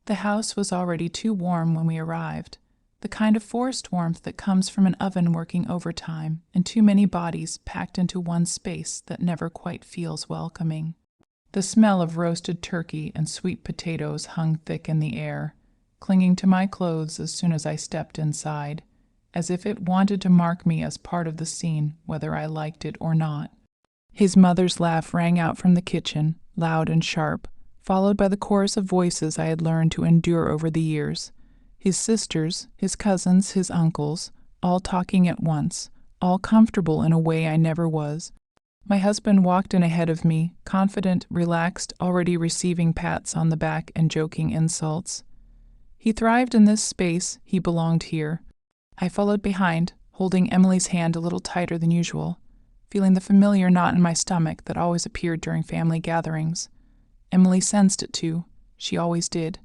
The house was already too warm when we arrived, the kind of forced warmth that comes from an oven working overtime and too many bodies packed into one space that never quite feels welcoming. The smell of roasted turkey and sweet potatoes hung thick in the air, clinging to my clothes as soon as I stepped inside, as if it wanted to mark me as part of the scene, whether I liked it or not. His mother's laugh rang out from the kitchen, loud and sharp, followed by the chorus of voices I had learned to endure over the years. His sisters, his cousins, his uncles, all talking at once, all comfortable in a way I never was. My husband walked in ahead of me, confident, relaxed, already receiving pats on the back and joking insults. He thrived in this space, he belonged here. I followed behind, holding Emily's hand a little tighter than usual, feeling the familiar knot in my stomach that always appeared during family gatherings. Emily sensed it too. She always did.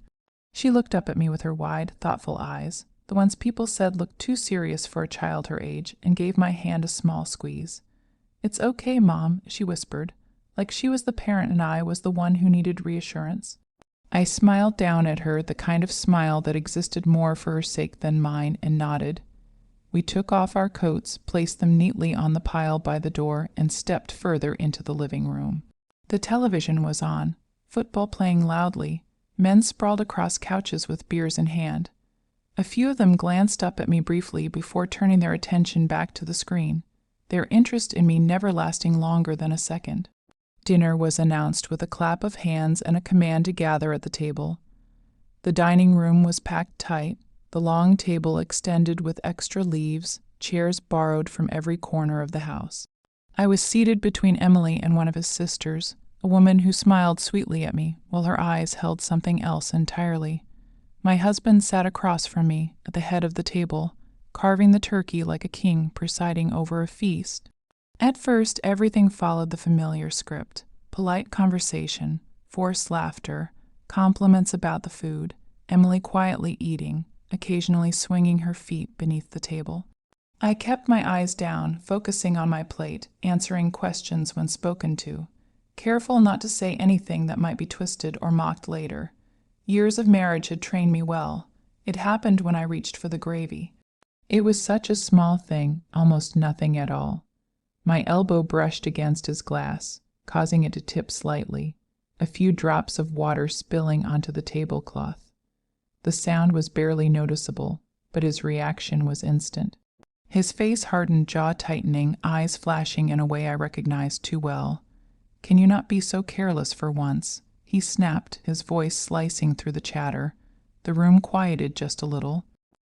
She looked up at me with her wide, thoughtful eyes, the ones people said looked too serious for a child her age, and gave my hand a small squeeze. "It's okay, Mom," she whispered, like she was the parent and I was the one who needed reassurance. I smiled down at her, the kind of smile that existed more for her sake than mine, and nodded. We took off our coats, placed them neatly on the pile by the door, and stepped further into the living room. The television was on, football playing loudly, men sprawled across couches with beers in hand. A few of them glanced up at me briefly before turning their attention back to the screen, their interest in me never lasting longer than a second. Dinner was announced with a clap of hands and a command to gather at the table. The dining room was packed tight, the long table extended with extra leaves, chairs borrowed from every corner of the house. I was seated between Emily and one of his sisters, a woman who smiled sweetly at me while her eyes held something else entirely. My husband sat across from me at the head of the table, carving the turkey like a king presiding over a feast. At first, everything followed the familiar script: polite conversation, forced laughter, compliments about the food, Emily quietly eating, occasionally swinging her feet beneath the table. I kept my eyes down, focusing on my plate, answering questions when spoken to, careful not to say anything that might be twisted or mocked later. Years of marriage had trained me well. It happened when I reached for the gravy. It was such a small thing, almost nothing at all. My elbow brushed against his glass, causing it to tip slightly, a few drops of water spilling onto the tablecloth. The sound was barely noticeable, but his reaction was instant. His face hardened, jaw tightening, eyes flashing in a way I recognized too well. "Can you not be so careless for once?" he snapped, his voice slicing through the chatter. The room quieted just a little.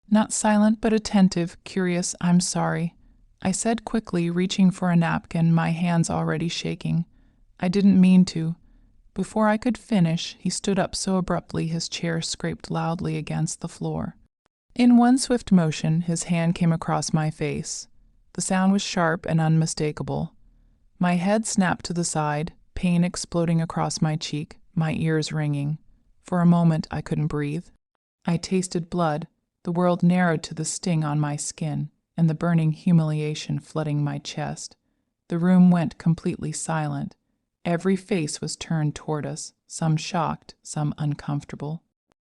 "Not silent, but attentive, curious, I'm sorry," I said quickly, reaching for a napkin, my hands already shaking. "I didn't mean to." Before I could finish, he stood up so abruptly his chair scraped loudly against the floor. In one swift motion, his hand came across my face. The sound was sharp and unmistakable. My head snapped to the side, pain exploding across my cheek, my ears ringing. For a moment, I couldn't breathe. I tasted blood, the world narrowed to the sting on my skin, and the burning humiliation flooding my chest. The room went completely silent. Every face was turned toward us, some shocked, some uncomfortable,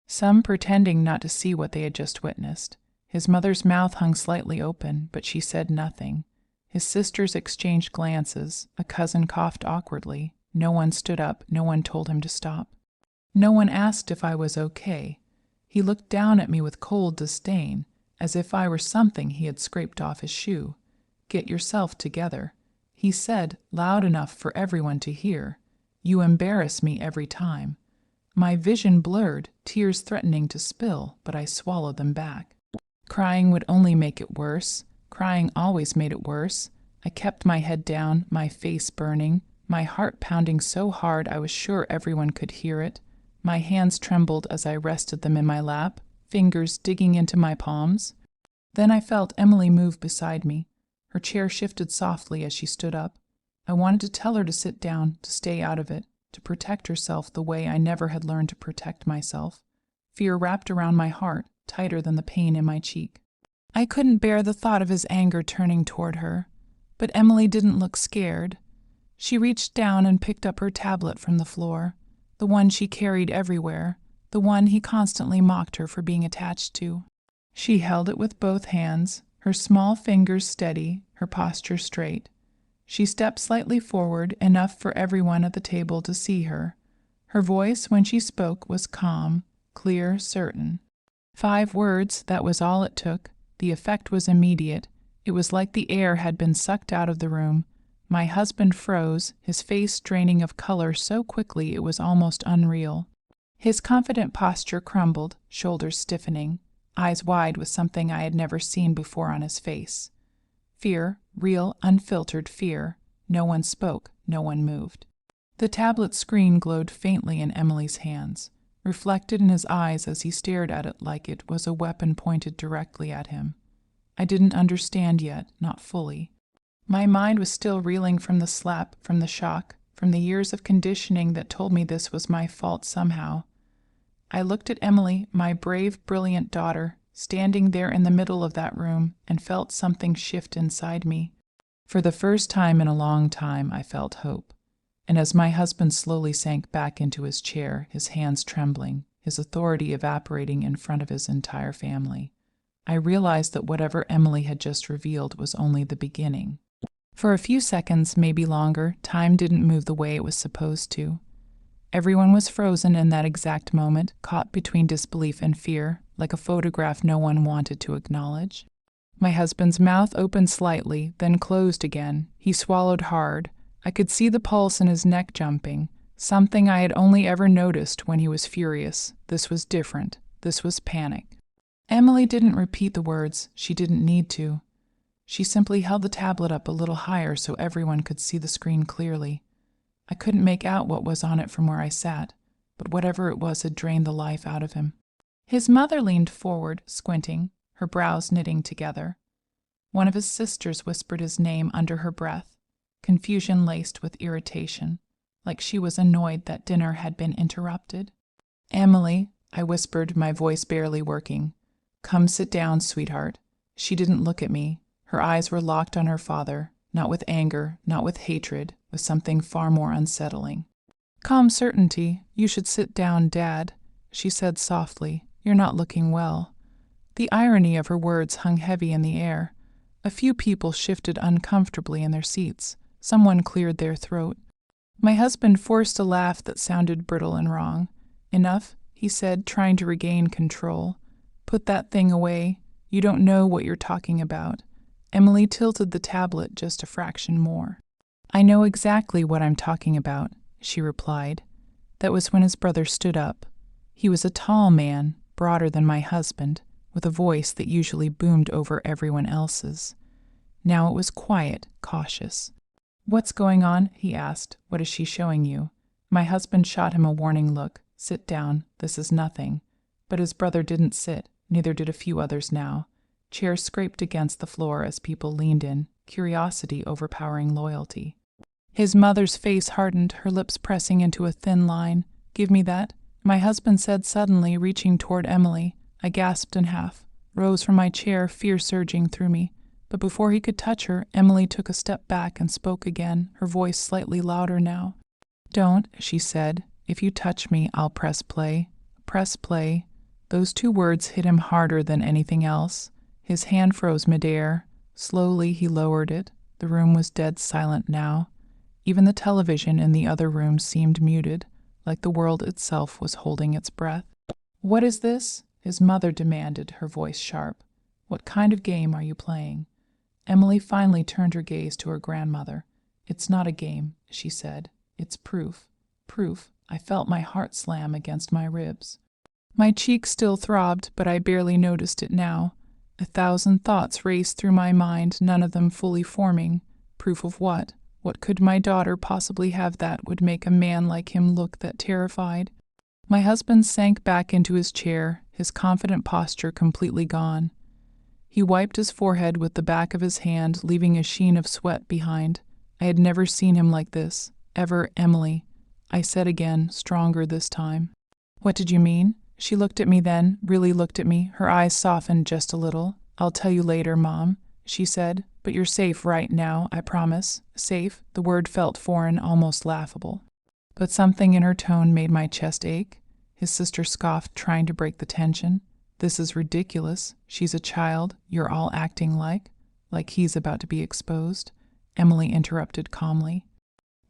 some pretending not to see what they had just witnessed. His mother's mouth hung slightly open, but she said nothing. His sisters exchanged glances. A cousin coughed awkwardly. No one stood up. No one told him to stop. No one asked if I was okay. He looked down at me with cold disdain, as if I were something he had scraped off his shoe. "Get yourself together," he said, loud enough for everyone to hear. "You embarrass me every time." My vision blurred, tears threatening to spill, but I swallowed them back. Crying would only make it worse. Crying always made it worse. I kept my head down, my face burning, my heart pounding so hard I was sure everyone could hear it. My hands trembled as I rested them in my lap, fingers digging into my palms. Then I felt Emily move beside me. Her chair shifted softly as she stood up. I wanted to tell her to sit down, to stay out of it, to protect herself the way I never had learned to protect myself. Fear wrapped around my heart, tighter than the pain in my cheek. I couldn't bear the thought of his anger turning toward her. But Emily didn't look scared. She reached down and picked up her tablet from the floor, the one she carried everywhere, the one he constantly mocked her for being attached to. She held it with both hands, her small fingers steady, her posture straight. She stepped slightly forward, enough for everyone at the table to see her. Her voice, when she spoke, was calm, clear, certain. 5 words, that was all it took. The effect was immediate. It was like the air had been sucked out of the room. My husband froze, his face draining of color so quickly it was almost unreal. His confident posture crumbled, shoulders stiffening, eyes wide with something I had never seen before on his face. Fear, real, unfiltered fear. No one spoke, no one moved. The tablet screen glowed faintly in Emily's hands, reflected in his eyes as he stared at it like it was a weapon pointed directly at him. I didn't understand yet, not fully. My mind was still reeling from the slap, from the shock, from the years of conditioning that told me this was my fault somehow. I looked at Emily, my brave, brilliant daughter, standing there in the middle of that room, and felt something shift inside me. For the first time in a long time, I felt hope. And as my husband slowly sank back into his chair, his hands trembling, his authority evaporating in front of his entire family, I realized that whatever Emily had just revealed was only the beginning. For a few seconds, maybe longer, time didn't move the way it was supposed to. Everyone was frozen in that exact moment, caught between disbelief and fear, like a photograph no one wanted to acknowledge. My husband's mouth opened slightly, then closed again. He swallowed hard. I could see the pulse in his neck jumping, something I had only ever noticed when he was furious. This was different. This was panic. Emily didn't repeat the words. She didn't need to. She simply held the tablet up a little higher so everyone could see the screen clearly. I couldn't make out what was on it from where I sat, but whatever it was had drained the life out of him. His mother leaned forward, squinting, her brows knitting together. One of his sisters whispered his name under her breath, confusion laced with irritation, like she was annoyed that dinner had been interrupted. "Emily," I whispered, my voice barely working. "Come sit down, sweetheart." She didn't look at me. Her eyes were locked on her father, not with anger, not with hatred, with something far more unsettling. "Calm certainty. You should sit down, Dad," she said softly. "You're not looking well." The irony of her words hung heavy in the air. A few people shifted uncomfortably in their seats. Someone cleared their throat. My husband forced a laugh that sounded brittle and wrong. "Enough," he said, trying to regain control. "Put that thing away. You don't know what you're talking about." Emily tilted the tablet just a fraction more. "I know exactly what I'm talking about," she replied. That was when his brother stood up. He was a tall man, broader than my husband, with a voice that usually boomed over everyone else's. Now it was quiet, cautious. "What's going on?" he asked. "What is she showing you?" My husband shot him a warning look. "Sit down. This is nothing." But his brother didn't sit, neither did a few others now. Chairs scraped against the floor as people leaned in, curiosity overpowering loyalty. His mother's face hardened, her lips pressing into a thin line. "Give me that," my husband said suddenly, reaching toward Emily. I gasped in half, rose from my chair, fear surging through me. But before he could touch her, Emily took a step back and spoke again, her voice slightly louder now. "Don't," she said. "If you touch me, I'll press play." Press play. Those 2 words hit him harder than anything else. His hand froze midair. Slowly he lowered it. The room was dead silent now. Even the television in the other room seemed muted, like the world itself was holding its breath. "What is this?" his mother demanded, her voice sharp. "What kind of game are you playing?" Emily finally turned her gaze to her grandmother. "It's not a game," she said. "It's proof. Proof." I felt my heart slam against my ribs. My cheek still throbbed, but I barely noticed it now. 1,000 thoughts raced through my mind, none of them fully forming. Proof of what? What could my daughter possibly have that would make a man like him look that terrified? My husband sank back into his chair, his confident posture completely gone. He wiped his forehead with the back of his hand, leaving a sheen of sweat behind. I had never seen him like this. Ever, Emily. I said again, stronger this time. "What did you mean?" She looked at me then, really looked at me, her eyes softened just a little. "I'll tell you later, Mom," she said. "But you're safe right now, I promise." Safe? The word felt foreign, almost laughable. But something in her tone made my chest ache. His sister scoffed, trying to break the tension. This is ridiculous. She's a child. You're all acting like he's about to be exposed. Emily interrupted calmly.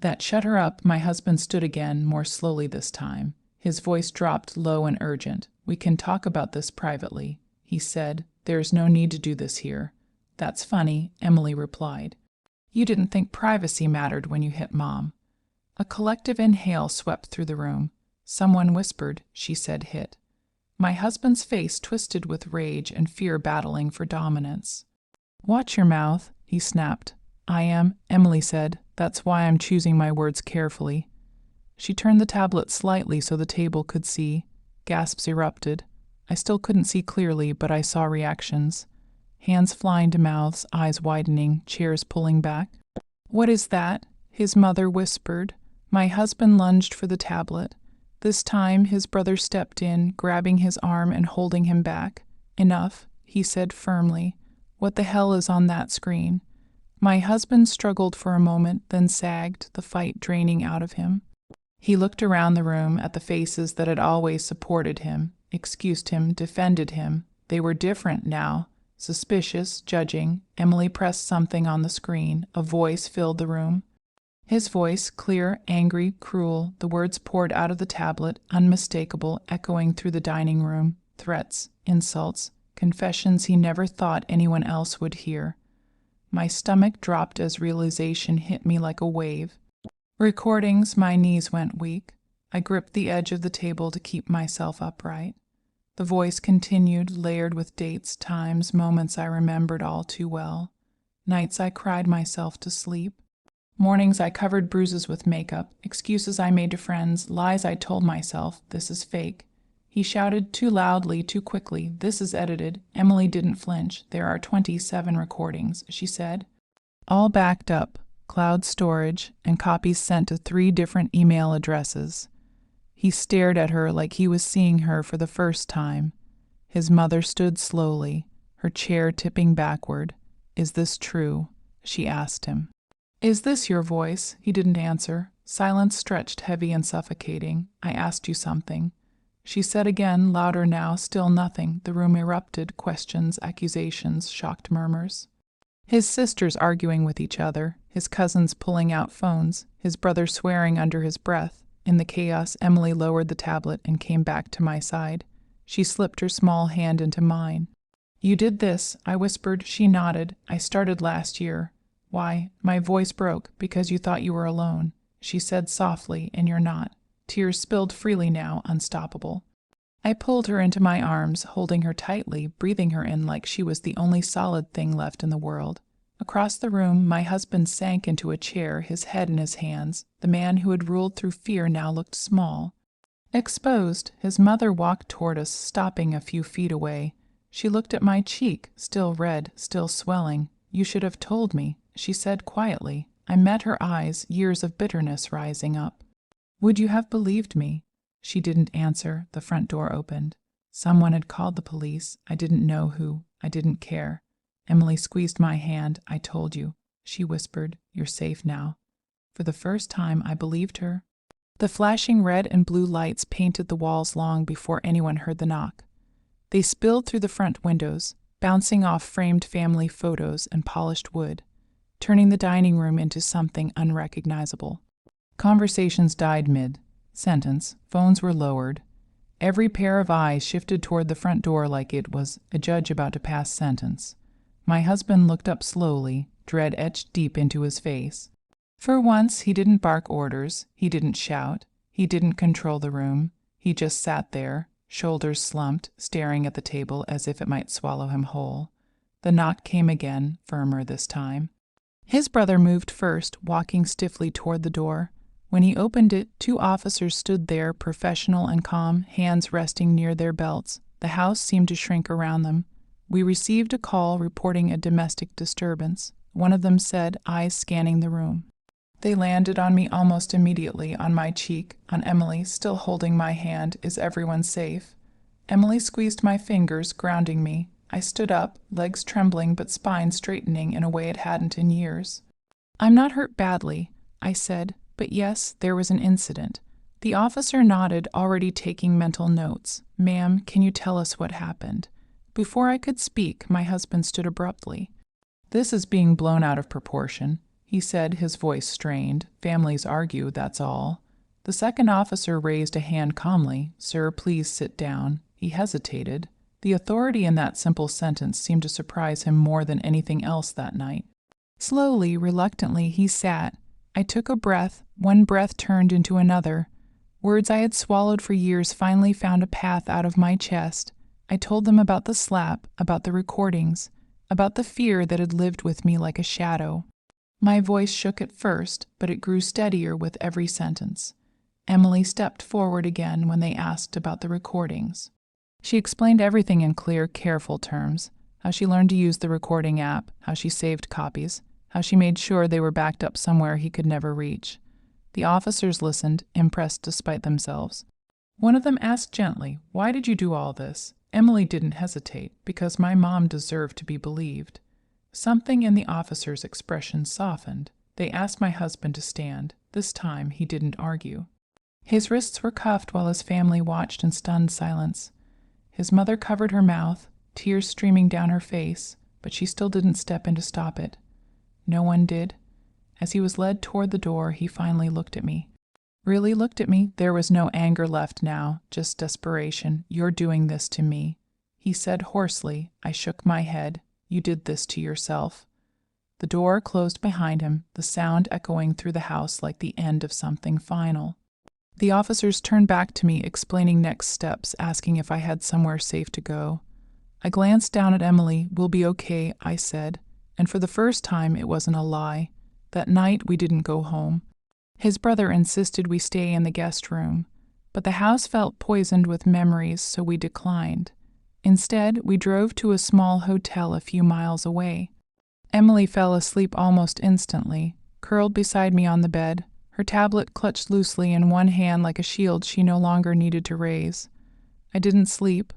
That shut her up. My husband stood again, more slowly this time. His voice dropped low and urgent. We can talk about this privately, he said. There's no need to do this here. That's funny, Emily replied. You didn't think privacy mattered when you hit Mom. A collective inhale swept through the room. Someone whispered, she said hit. My husband's face twisted with rage and fear battling for dominance. Watch your mouth, he snapped. I am, Emily said. That's why I'm choosing my words carefully. She turned the tablet slightly so the table could see. Gasps erupted. I still couldn't see clearly, but I saw reactions. Hands flying to mouths, eyes widening, chairs pulling back. What is that? His mother whispered. My husband lunged for the tablet. This time his brother stepped in, grabbing his arm and holding him back. Enough, he said firmly. What the hell is on that screen? My husband struggled for a moment, then sagged, the fight draining out of him. He looked around the room at the faces that had always supported him, excused him, defended him. They were different now. Suspicious, judging. Emily pressed something on the screen. A voice filled the room. His voice, clear, angry, cruel, the words poured out of the tablet, unmistakable, echoing through the dining room. Threats, insults, confessions he never thought anyone else would hear. My stomach dropped as realization hit me like a wave. Recordings, my knees went weak. I gripped the edge of the table to keep myself upright. The voice continued, layered with dates, times, moments I remembered all too well. Nights I cried myself to sleep. Mornings I covered bruises with makeup, excuses I made to friends, lies I told myself, this is fake. He shouted too loudly, too quickly, this is edited. Emily didn't flinch. There are 27 recordings, she said. All backed up, cloud storage, and copies sent to 3 different email addresses. He stared at her like he was seeing her for the first time. His mother stood slowly, her chair tipping backward. Is this true? She asked him. Is this your voice? He didn't answer. Silence stretched heavy and suffocating. I asked you something. She said again, louder now, still nothing. The room erupted, questions, accusations, shocked murmurs. His sisters arguing with each other, his cousins pulling out phones, his brother swearing under his breath. In the chaos, Emily lowered the tablet and came back to my side. She slipped her small hand into mine. You did this, I whispered. She nodded. I started last year. Why, my voice broke, because you thought you were alone. She said softly, and you're not. Tears spilled freely now, unstoppable. I pulled her into my arms, holding her tightly, breathing her in like she was the only solid thing left in the world. Across the room, my husband sank into a chair, his head in his hands. The man who had ruled through fear now looked small. Exposed, his mother walked toward us, stopping a few feet away. She looked at my cheek, still red, still swelling. You should have told me, she said quietly. I met her eyes, years of bitterness rising up. Would you have believed me? She didn't answer. The front door opened. Someone had called the police. I didn't know who. I didn't care. Emily squeezed my hand. I told you. She whispered, you're safe now. For the first time, I believed her. The flashing red and blue lights painted the walls long before anyone heard the knock. They spilled through the front windows, bouncing off framed family photos and polished wood, turning the dining room into something unrecognizable. Conversations died mid-sentence. Phones were lowered. Every pair of eyes shifted toward the front door like it was a judge about to pass sentence. My husband looked up slowly, dread etched deep into his face. For once, he didn't bark orders. He didn't shout. He didn't control the room. He just sat there, shoulders slumped, staring at the table as if it might swallow him whole. The knock came again, firmer this time. His brother moved first, walking stiffly toward the door. When he opened it, 2 officers stood there, professional and calm, hands resting near their belts. The house seemed to shrink around them. We received a call reporting a domestic disturbance. One of them said, eyes scanning the room. They landed on me almost immediately, on my cheek, on Emily, still holding my hand. Is everyone safe? Emily squeezed my fingers, grounding me. I stood up, legs trembling but spine straightening in a way it hadn't in years. I'm not hurt badly, I said. But yes, there was an incident. The officer nodded, already taking mental notes. "Ma'am, can you tell us what happened?" Before I could speak, my husband stood abruptly. "This is being blown out of proportion," he said, his voice strained. "Families argue, that's all." The second officer raised a hand calmly. "Sir, please sit down." He hesitated. The authority in that simple sentence seemed to surprise him more than anything else that night. Slowly, reluctantly, he sat. I took a breath. One breath turned into another. Words I had swallowed for years finally found a path out of my chest. I told them about the slap, about the recordings, about the fear that had lived with me like a shadow. My voice shook at first, but it grew steadier with every sentence. Emily stepped forward again when they asked about the recordings. She explained everything in clear, careful terms, how she learned to use the recording app, how she saved copies, how she made sure they were backed up somewhere he could never reach. The officers listened, impressed despite themselves. One of them asked gently, "Why did you do all this?" Emily didn't hesitate, "Because my mom deserved to be believed." Something in the officer's expression softened. They asked my husband to stand. This time he didn't argue. His wrists were cuffed while his family watched in stunned silence. His mother covered her mouth, tears streaming down her face, but she still didn't step in to stop it. No one did. As he was led toward the door, he finally looked at me. Really looked at me. There was no anger left now, just desperation. "You're doing this to me," he said hoarsely. I shook my head. "You did this to yourself." The door closed behind him, the sound echoing through the house like the end of something final. The officers turned back to me, explaining next steps, asking if I had somewhere safe to go. I glanced down at Emily. "We'll be okay," I said, and for the first time it wasn't a lie. That night we didn't go home. His brother insisted we stay in the guest room, but the house felt poisoned with memories, so we declined. Instead, we drove to a small hotel a few miles away. Emily fell asleep almost instantly, curled beside me on the bed, her tablet clutched loosely in one hand like a shield she no longer needed to raise. I didn't sleep.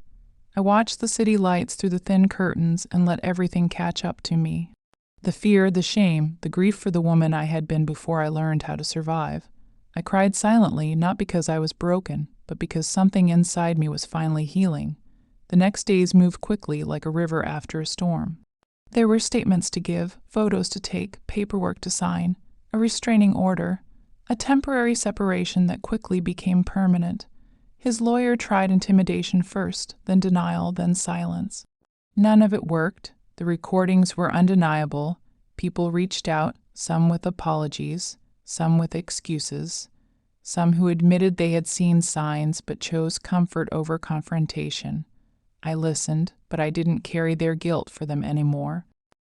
I watched the city lights through the thin curtains and let everything catch up to me. The fear, the shame, the grief for the woman I had been before I learned how to survive. I cried silently, not because I was broken, but because something inside me was finally healing. The next days moved quickly like a river after a storm. There were statements to give, photos to take, paperwork to sign, a restraining order, a temporary separation that quickly became permanent. His lawyer tried intimidation first, then denial, then silence. None of it worked. The recordings were undeniable. People reached out, some with apologies, some with excuses, some who admitted they had seen signs but chose comfort over confrontation. I listened, but I didn't carry their guilt for them anymore.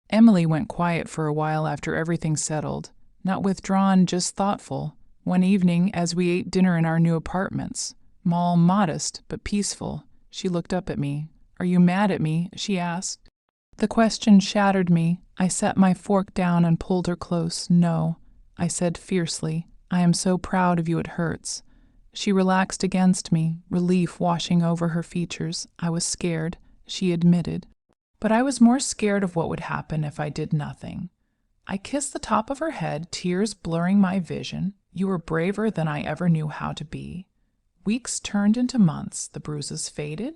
Emily went quiet for a while after everything settled, not withdrawn, just thoughtful. One evening, as we ate dinner in our new apartments, modest but peaceful, she looked up at me. "Are you mad at me?" she asked. The question shattered me. I set my fork down and pulled her close. "No," I said fiercely. "I am so proud of you it hurts." She relaxed against me, relief washing over her features. I was scared, she admitted. But I was more scared of what would happen if I did nothing. I kissed the top of her head, tears blurring my vision. "You were braver than I ever knew how to be." Weeks turned into months. The bruises faded.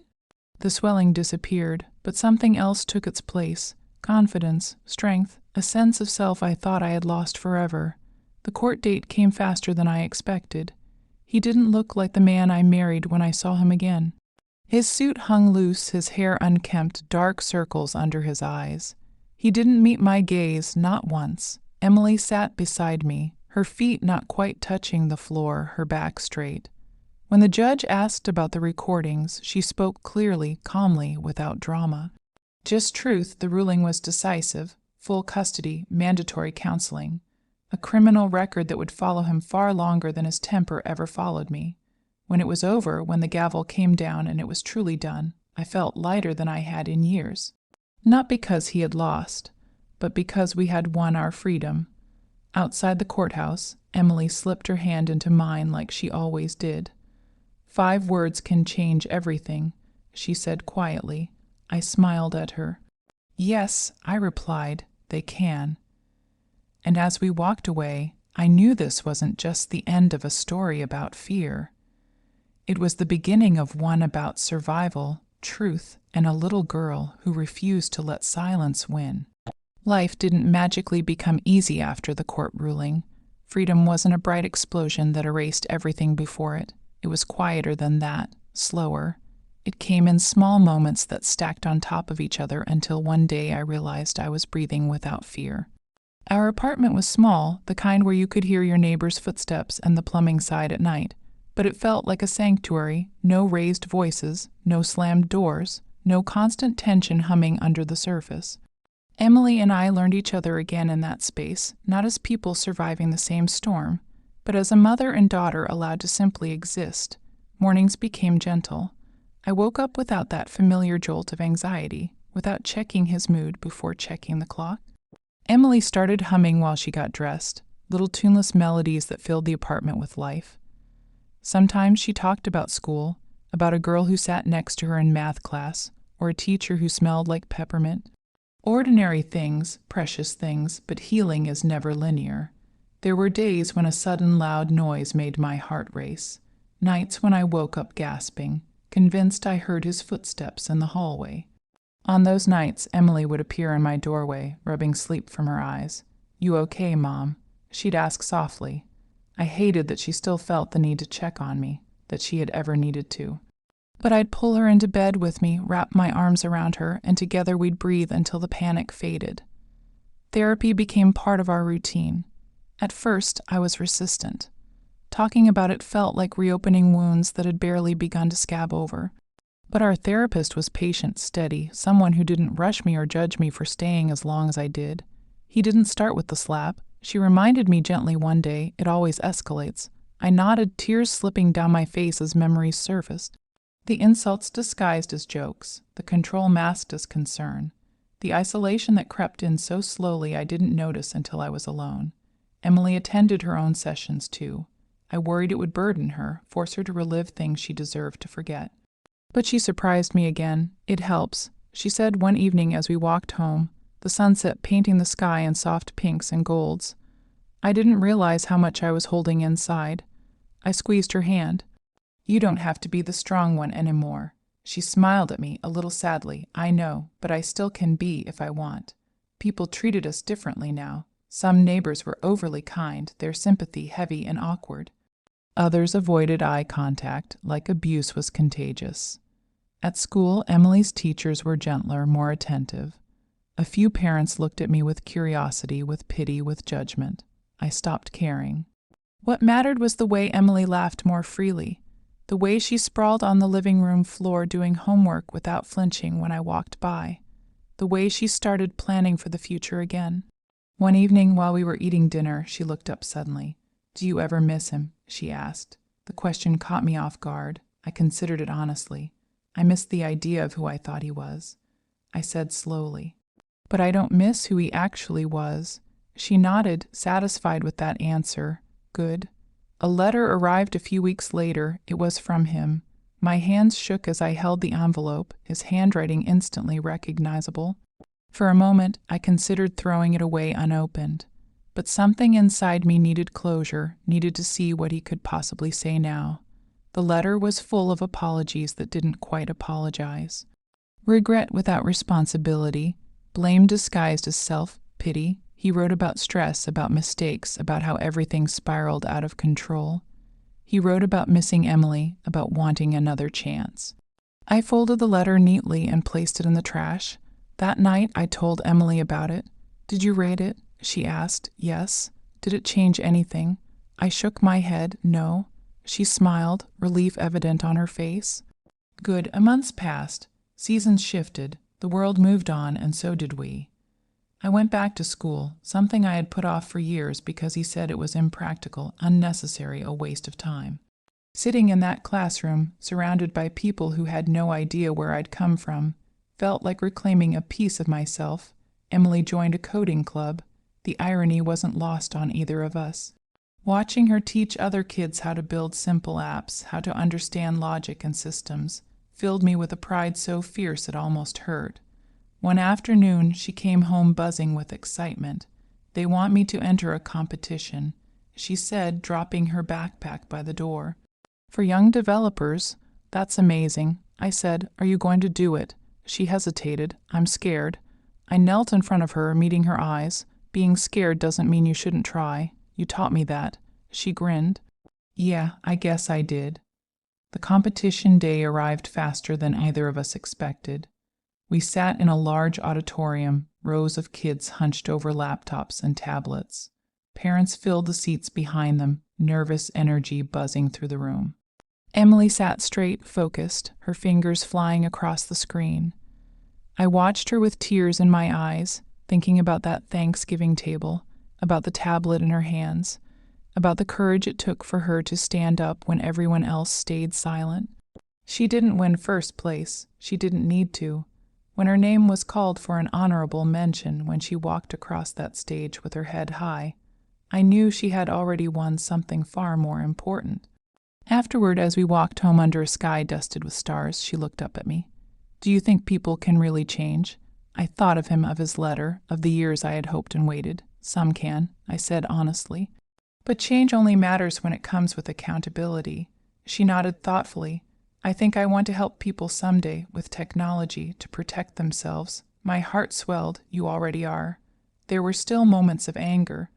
The swelling disappeared, but something else took its place. Confidence, strength, a sense of self I thought I had lost forever. The court date came faster than I expected. He didn't look like the man I married when I saw him again. His suit hung loose, his hair unkempt, dark circles under his eyes. He didn't meet my gaze, not once. Emily sat beside me, her feet not quite touching the floor, her back straight. When the judge asked about the recordings, she spoke clearly, calmly, without drama. Just truth, the ruling was decisive. Full custody, mandatory counseling. A criminal record that would follow him far longer than his temper ever followed me. When it was over, when the gavel came down and it was truly done, I felt lighter than I had in years. Not because he had lost, but because we had won our freedom. Outside the courthouse, Emily slipped her hand into mine like she always did. 5 words can change everything, she said quietly. I smiled at her. "Yes," I replied, "they can." And as we walked away, I knew this wasn't just the end of a story about fear. It was the beginning of one about survival, truth, and a little girl who refused to let silence win. Life didn't magically become easy after the court ruling. Freedom wasn't a bright explosion that erased everything before it. It was quieter than that, slower. It came in small moments that stacked on top of each other until one day I realized I was breathing without fear. Our apartment was small, the kind where you could hear your neighbor's footsteps and the plumbing side at night, but it felt like a sanctuary, no raised voices, no slammed doors, no constant tension humming under the surface. Emily and I learned each other again in that space, not as people surviving the same storm, but as a mother and daughter allowed to simply exist. Mornings became gentle. I woke up without that familiar jolt of anxiety, without checking his mood before checking the clock. Emily started humming while she got dressed, little tuneless melodies that filled the apartment with life. Sometimes she talked about school, about a girl who sat next to her in math class, or a teacher who smelled like peppermint. Ordinary things, precious things, but healing is never linear. There were days when a sudden loud noise made my heart race, nights when I woke up gasping, convinced I heard his footsteps in the hallway. On those nights, Emily would appear in my doorway, rubbing sleep from her eyes. "You okay, Mom?" She'd ask softly. I hated that she still felt the need to check on me, that she had ever needed to. But I'd pull her into bed with me, wrap my arms around her, and together we'd breathe until the panic faded. Therapy became part of our routine. At first, I was resistant. Talking about it felt like reopening wounds that had barely begun to scab over. But our therapist was patient, steady, someone who didn't rush me or judge me for staying as long as I did. He didn't start with the slap. She reminded me gently one day, it always escalates. I nodded, tears slipping down my face as memories surfaced. The insults disguised as jokes, the control masked as concern, the isolation that crept in so slowly I didn't notice until I was alone. Emily attended her own sessions too. I worried it would burden her, force her to relive things she deserved to forget. But she surprised me again. "It helps," she said one evening as we walked home, the sunset painting the sky in soft pinks and golds. I didn't realize how much I was holding inside. I squeezed her hand. "You don't have to be the strong one anymore." She smiled at me, a little sadly. "I know, but I still can be if I want. People treated us differently now. Some neighbors were overly kind, their sympathy heavy and awkward. Others avoided eye contact, like abuse was contagious. At school, Emily's teachers were gentler, more attentive. A few parents looked at me with curiosity, with pity, with judgment. I stopped caring. What mattered was the way Emily laughed more freely, the way she sprawled on the living room floor doing homework without flinching when I walked by, the way she started planning for the future again. One evening while we were eating dinner, she looked up suddenly. "Do you ever miss him?" she asked. The question caught me off guard. I considered it honestly. I missed the idea of who I thought he was. I said slowly, "But I don't miss who he actually was." She nodded, satisfied with that answer. Good. A letter arrived a few weeks later. It was from him. My hands shook as I held the envelope, his handwriting instantly recognizable. For a moment, I considered throwing it away unopened. But something inside me needed closure, needed to see what he could possibly say now. The letter was full of apologies that didn't quite apologize. Regret without responsibility, blame disguised as self-pity. He wrote about stress, about mistakes, about how everything spiraled out of control. He wrote about missing Emily, about wanting another chance. I folded the letter neatly and placed it in the trash. That night, I told Emily about it. "Did you read it?" she asked. "Yes." "Did it change anything?" I shook my head. "No." She smiled, relief evident on her face. "Good." A month passed. Seasons shifted. The world moved on, and so did we. I went back to school, something I had put off for years because he said it was impractical, unnecessary, a waste of time. Sitting in that classroom, surrounded by people who had no idea where I'd come from, felt like reclaiming a piece of myself. Emily joined a coding club. The irony wasn't lost on either of us. Watching her teach other kids how to build simple apps, how to understand logic and systems, filled me with a pride so fierce it almost hurt. One afternoon, she came home buzzing with excitement. "They want me to enter a competition. she said, dropping her backpack by the door. For young developers, that's amazing. I said, "Are you going to do it?" She hesitated. "I'm scared." I knelt in front of her, meeting her eyes. "Being scared doesn't mean you shouldn't try. You taught me that." She grinned. "Yeah, I guess I did." The competition day arrived faster than either of us expected. We sat in a large auditorium, rows of kids hunched over laptops and tablets. Parents filled the seats behind them, nervous energy buzzing through the room. Emily sat straight, focused, her fingers flying across the screen. I watched her with tears in my eyes, thinking about that Thanksgiving table, about the tablet in her hands, about the courage it took for her to stand up when everyone else stayed silent. She didn't win first place. She didn't need to. When her name was called for an honorable mention when she walked across that stage with her head high, I knew she had already won something far more important. Afterward, as we walked home under a sky dusted with stars, she looked up at me. "Do you think people can really change?" I thought of him, of his letter, of the years I had hoped and waited. "Some can," I said honestly. "But change only matters when it comes with accountability." She nodded thoughtfully. "I think I want to help people someday with technology to protect themselves." My heart swelled. "You already are." There were still moments of anger,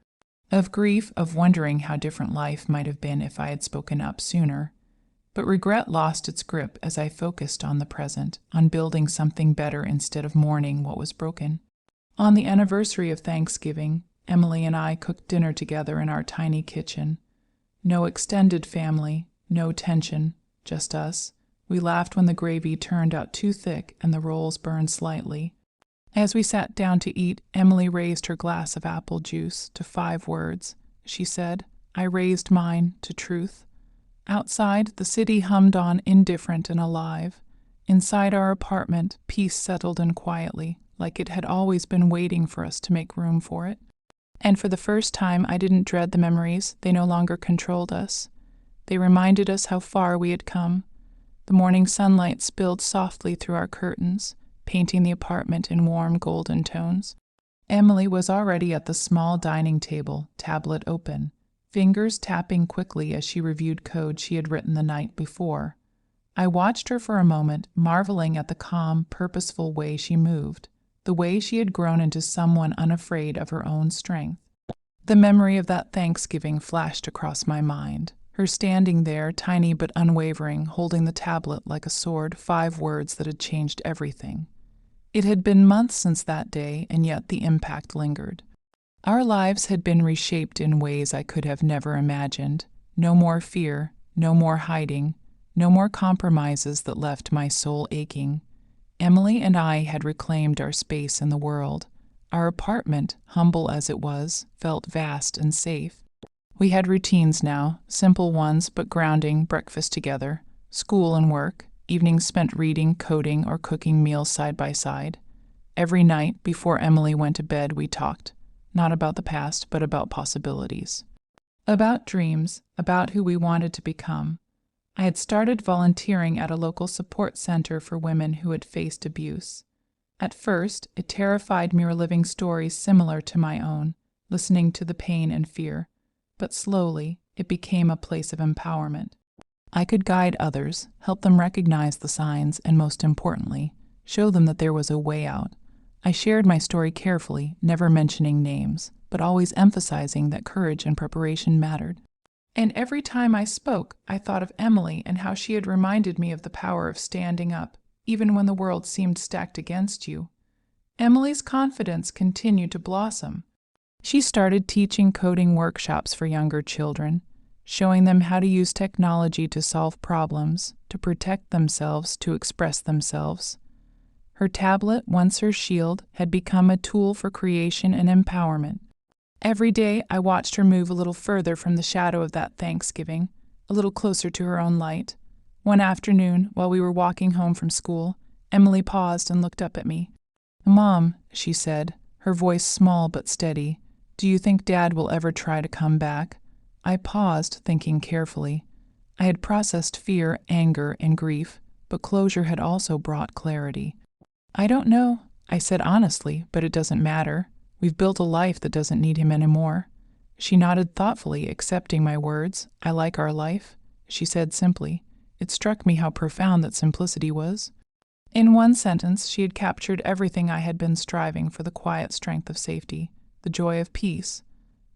of grief, of wondering how different life might have been if I had spoken up sooner. But regret lost its grip as I focused on the present, on building something better instead of mourning what was broken. On the anniversary of Thanksgiving, Emily and I cooked dinner together in our tiny kitchen. No extended family, no tension, just us. We laughed when the gravy turned out too thick and the rolls burned slightly. As we sat down to eat, Emily raised her glass of apple juice to 5 words. She said, I raised mine to truth. Outside, the city hummed on, indifferent and alive. Inside our apartment, peace settled in quietly, like it had always been waiting for us to make room for it. And for the first time, I didn't dread the memories. They no longer controlled us. They reminded us how far we had come. The morning sunlight spilled softly through our curtains, painting the apartment in warm golden tones. Emily was already at the small dining table, tablet open, fingers tapping quickly as she reviewed code she had written the night before. I watched her for a moment, marveling at the calm, purposeful way she moved, the way she had grown into someone unafraid of her own strength. The memory of that Thanksgiving flashed across my mind, her standing there, tiny but unwavering, holding the tablet like a sword, 5 words that had changed everything. It had been months since that day, and yet the impact lingered. Our lives had been reshaped in ways I could have never imagined. No more fear, no more hiding, no more compromises that left my soul aching. Emily and I had reclaimed our space in the world. Our apartment, humble as it was, felt vast and safe. We had routines now, simple ones but grounding: breakfast together, school and work, evenings spent reading, coding, or cooking meals side by side. Every night, before Emily went to bed, we talked, not about the past, but about possibilities. About dreams, about who we wanted to become. I had started volunteering at a local support center for women who had faced abuse. At first, it terrified me reliving stories similar to my own, listening to the pain and fear. But slowly, it became a place of empowerment. I could guide others, help them recognize the signs, and most importantly, show them that there was a way out. I shared my story carefully, never mentioning names, but always emphasizing that courage and preparation mattered. And every time I spoke, I thought of Emily and how she had reminded me of the power of standing up, even when the world seemed stacked against you. Emily's confidence continued to blossom. She started teaching coding workshops for younger children, showing them how to use technology to solve problems, to protect themselves, to express themselves. Her tablet, once her shield, had become a tool for creation and empowerment. Every day, I watched her move a little further from the shadow of that Thanksgiving, a little closer to her own light. One afternoon, while we were walking home from school, Emily paused and looked up at me. "Mom," she said, her voice small but steady, "do you think Dad will ever try to come back?" I paused, thinking carefully. I had processed fear, anger, and grief, but closure had also brought clarity. "I don't know," I said honestly, "but it doesn't matter. We've built a life that doesn't need him anymore." She nodded thoughtfully, accepting my words. "I like our life," she said simply. It struck me how profound that simplicity was. In one sentence, she had captured everything I had been striving for: the quiet strength of safety, the joy of peace,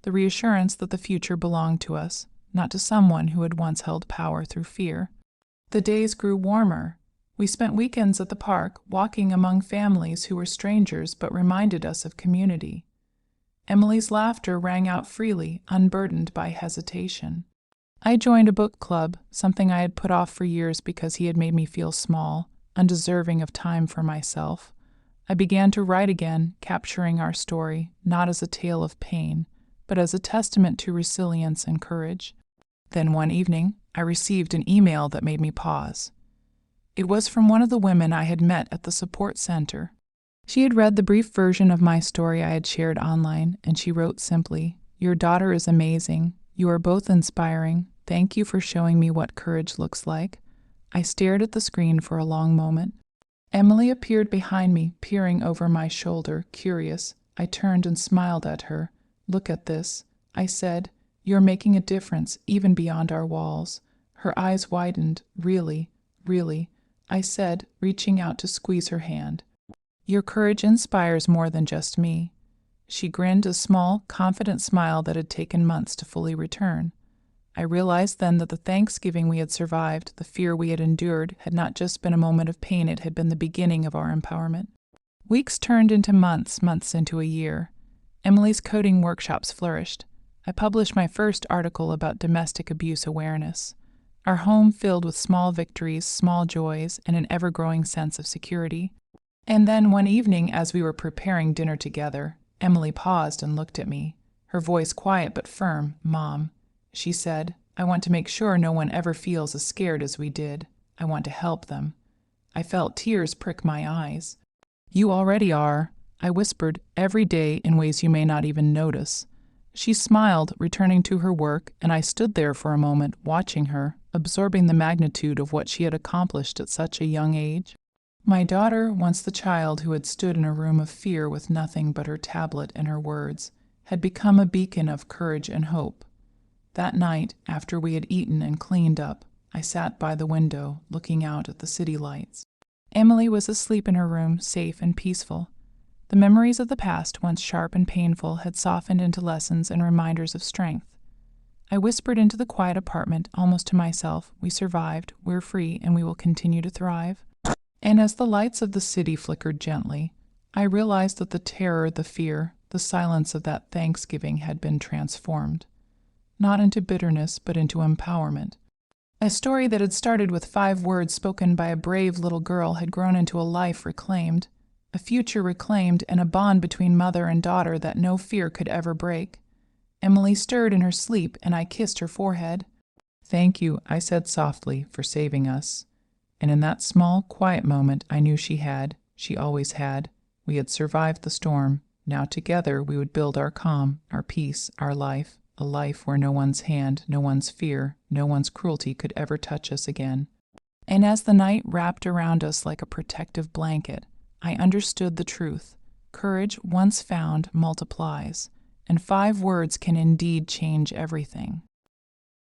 the reassurance that the future belonged to us, not to someone who had once held power through fear. The days grew warmer. We spent weekends at the park, walking among families who were strangers but reminded us of community. Emily's laughter rang out freely, unburdened by hesitation. I joined a book club, something I had put off for years because he had made me feel small, undeserving of time for myself. I began to write again, capturing our story, not as a tale of pain, but as a testament to resilience and courage. Then one evening, I received an email that made me pause. It was from one of the women I had met at the support center. She had read the brief version of my story I had shared online, and she wrote simply, "Your daughter is amazing. You are both inspiring. Thank you for showing me what courage looks like." I stared at the screen for a long moment. Emily appeared behind me, peering over my shoulder, curious. I turned and smiled at her. "Look at this," I said. "You're making a difference, even beyond our walls." Her eyes widened. "Really, really," I said, reaching out to squeeze her hand. "Your courage inspires more than just me." She grinned, a small, confident smile that had taken months to fully return. I realized then that the Thanksgiving we had survived, the fear we had endured, had not just been a moment of pain, it had been the beginning of our empowerment. Weeks turned into months, months into a year. Emily's coding workshops flourished. I published my first article about domestic abuse awareness. Our home filled with small victories, small joys, and an ever-growing sense of security. And then one evening, as we were preparing dinner together, Emily paused and looked at me, her voice quiet but firm. "Mom," she said, "I want to make sure no one ever feels as scared as we did. I want to help them." I felt tears prick my eyes. "You already are," I whispered, "every day in ways you may not even notice." She smiled, returning to her work, and I stood there for a moment, watching her, absorbing the magnitude of what she had accomplished at such a young age. My daughter, once the child who had stood in a room of fear with nothing but her tablet and her words, had become a beacon of courage and hope. That night, after we had eaten and cleaned up, I sat by the window, looking out at the city lights. Emily was asleep in her room, safe and peaceful. The memories of the past, once sharp and painful, had softened into lessons and reminders of strength. I whispered into the quiet apartment, almost to myself, "We survived, we're free, and we will continue to thrive." And as the lights of the city flickered gently, I realized that the terror, the fear, the silence of that Thanksgiving had been transformed. Not into bitterness, but into empowerment. A story that had started with 5 words spoken by a brave little girl had grown into a life reclaimed, a future reclaimed, and a bond between mother and daughter that no fear could ever break. Emily stirred in her sleep, and I kissed her forehead. "Thank you," I said softly, "for saving us." And in that small, quiet moment, I knew she always had. We had survived the storm. Now together we would build our calm, our peace, our life, a life where no one's hand, no one's fear, no one's cruelty could ever touch us again. And as the night wrapped around us like a protective blanket, I understood the truth. Courage, once found, multiplies, and 5 words can indeed change everything.